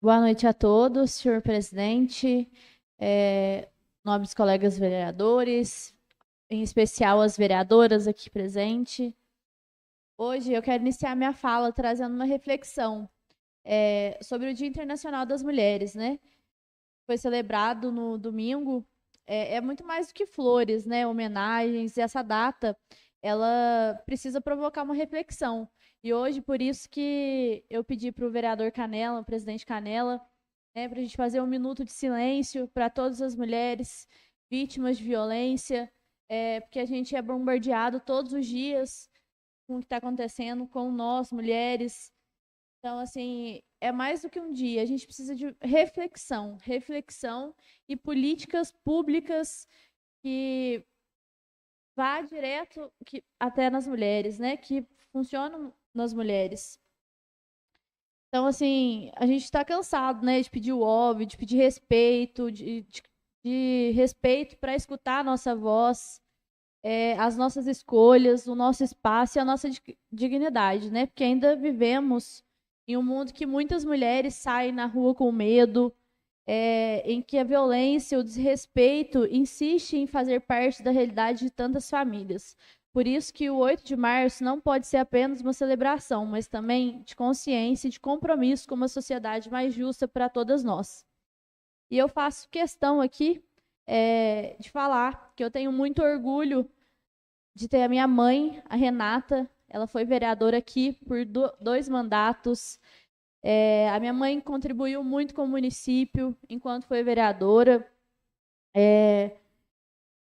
Boa noite a todos, senhor presidente, nobres colegas vereadores, em especial as vereadoras aqui presentes. Hoje eu quero iniciar minha fala trazendo uma reflexão sobre o Dia Internacional das Mulheres, né? Foi celebrado no domingo. É muito mais do que flores, né? Homenagens, e essa data, ela precisa provocar uma reflexão. E hoje, por isso que eu pedi para o vereador Canela, o presidente Canela, para a gente fazer um minuto de silêncio para todas as mulheres vítimas de violência, porque a gente é bombardeado todos os dias com o que está acontecendo com nós, mulheres. Então, assim, é mais do que um dia, a gente precisa de reflexão e políticas públicas que vá direto até nas mulheres, né? Que funcionam nas mulheres. Então, assim, a gente está cansado, né, de pedir o óbvio, de pedir respeito, de respeito para escutar a nossa voz, as nossas escolhas, o nosso espaço e a nossa dignidade, né? Porque ainda vivemos em um mundo que muitas mulheres saem na rua com medo, em que a violência, o desrespeito insiste em fazer parte da realidade de tantas famílias. Por isso que o 8 de março não pode ser apenas uma celebração, mas também de consciência e de compromisso com uma sociedade mais justa para todas nós. E eu faço questão aqui de falar que eu tenho muito orgulho de ter a minha mãe, a Renata. Ela foi vereadora aqui por 2 mandatos. A minha mãe contribuiu muito com o município enquanto foi vereadora.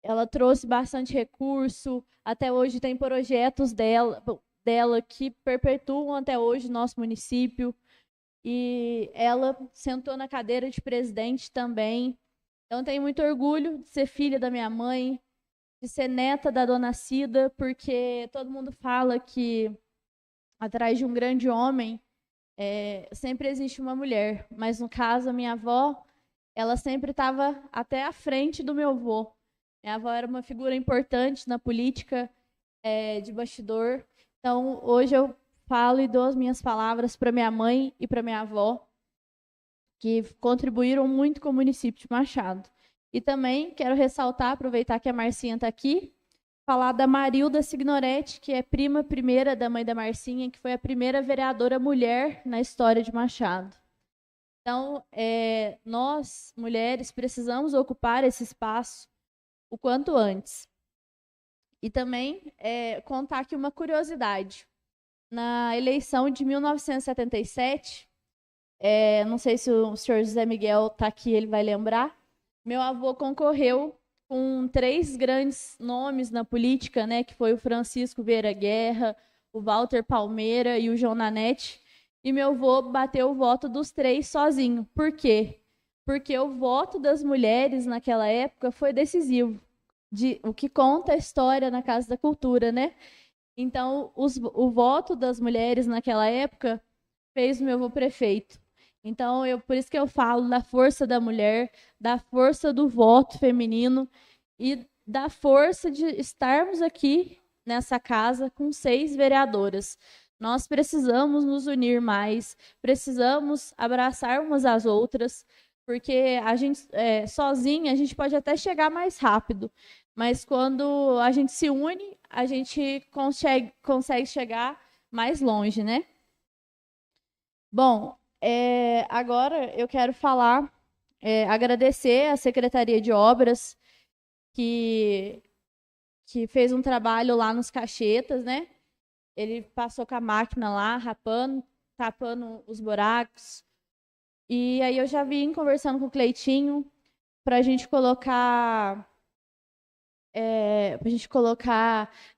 Ela trouxe bastante recurso. Até hoje tem projetos dela que perpetuam até hoje o nosso município. E ela sentou na cadeira de presidente também. Então, tenho muito orgulho de ser filha da minha mãe, de ser neta da dona Cida, porque todo mundo fala que atrás de um grande homem sempre existe uma mulher. Mas, no caso, a minha avó, ela sempre estava até à frente do meu avô. Minha avó era uma figura importante na política de bastidor. Então, hoje eu falo e dou as minhas palavras para minha mãe e para minha avó, que contribuíram muito com o município de Machado. E também quero ressaltar, aproveitar que a Marcinha está aqui, falar da Marilda Signoretti, que é prima primeira da mãe da Marcinha, que foi a primeira vereadora mulher na história de Machado. Então, nós, mulheres, precisamos ocupar esse espaço o quanto antes. E também contar aqui uma curiosidade. Na eleição de 1977, não sei se o senhor José Miguel está aqui, ele vai lembrar, meu avô concorreu com 3 grandes nomes na política, né, que foi o Francisco Vieira Guerra, o Walter Palmeira e o João Nanete, e meu avô bateu o voto dos 3 sozinho. Por quê? Porque o voto das mulheres naquela época foi decisivo, o que conta a história na Casa da Cultura, né? Então, o voto das mulheres naquela época fez o meu avô prefeito. Então, por isso que eu falo da força da mulher, da força do voto feminino e da força de estarmos aqui nessa casa com 6 vereadoras. Nós precisamos nos unir mais, precisamos abraçar umas às outras, porque a gente sozinha a gente pode até chegar mais rápido, mas quando a gente se une, a gente consegue chegar mais longe, né? Bom, agora eu quero falar, agradecer à Secretaria de Obras que fez um trabalho lá nos cachetas, né? Ele passou com a máquina lá, rapando, tapando os buracos. E aí eu já vim conversando com o Cleitinho para a gente colocar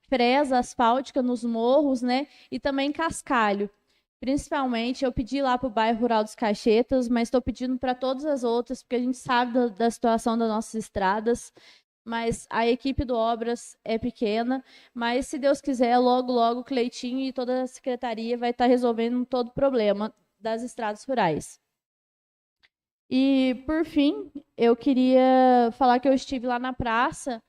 fresa asfáltica nos morros, né? E também cascalho. Principalmente, eu pedi lá para o bairro Rural dos Caixetas, mas estou pedindo para todas as outras, porque a gente sabe da situação das nossas estradas, mas a equipe do Obras é pequena, mas se Deus quiser, logo, logo, o Cleitinho e toda a secretaria vai estar resolvendo todo o problema das estradas rurais. E, por fim, eu queria falar que eu estive lá na praça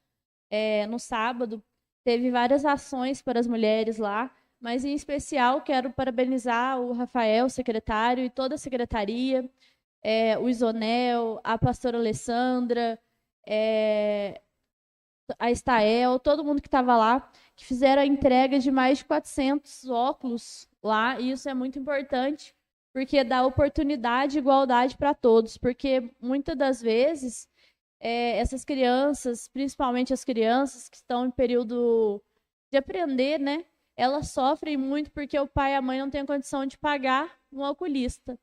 no sábado, teve várias ações para as mulheres lá, mas em especial quero parabenizar o Rafael, secretário, e toda a secretaria, o Isonel, a pastora Alessandra, a Estael, todo mundo que estava lá, que fizeram a entrega de mais de 400 óculos lá, e isso é muito importante, porque dá oportunidade e igualdade para todos, porque muitas das vezes essas crianças, principalmente as crianças que estão em período de aprender, né, elas sofrem muito porque o pai e a mãe não têm condição de pagar um oculista.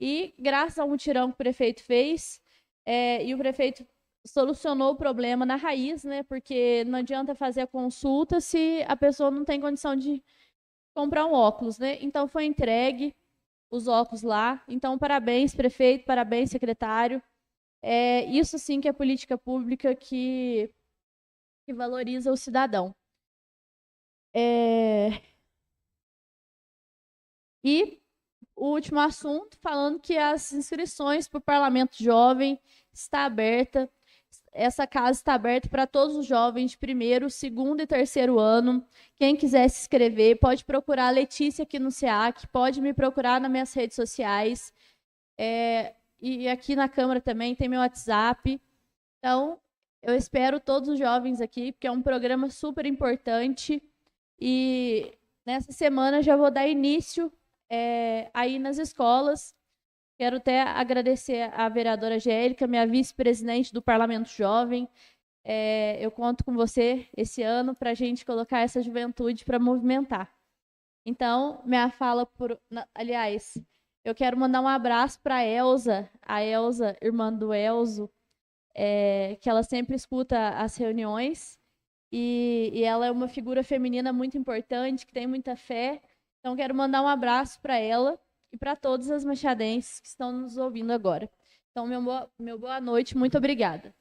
E graças ao mutirão que o prefeito fez, e o prefeito solucionou o problema na raiz, né? Porque não adianta fazer a consulta se a pessoa não tem condição de comprar um óculos, né? Então foi entregue os óculos lá. Então, parabéns, prefeito, parabéns, secretário. Isso sim que é política pública que valoriza o cidadão. E o último assunto, falando que as inscrições para o Parlamento Jovem está aberta. Essa casa está aberta para todos os jovens de primeiro, segundo e terceiro ano. Quem quiser se inscrever, pode procurar a Letícia aqui no SEAC, pode me procurar nas minhas redes sociais. E aqui na Câmara também tem meu WhatsApp. Então, eu espero todos os jovens aqui, porque é um programa super importante. E nessa semana já vou dar início aí nas escolas. Quero até agradecer à vereadora Angélica, minha vice-presidente do Parlamento Jovem. Eu conto com você esse ano para a gente colocar essa juventude para movimentar. Então, minha fala aliás, eu quero mandar um abraço para a Elza, irmã do Elzo, que ela sempre escuta as reuniões. E ela é uma figura feminina muito importante, que tem muita fé. Então, quero mandar um abraço para ela e para todas as machadenses que estão nos ouvindo agora. Então, meu boa noite, muito obrigada.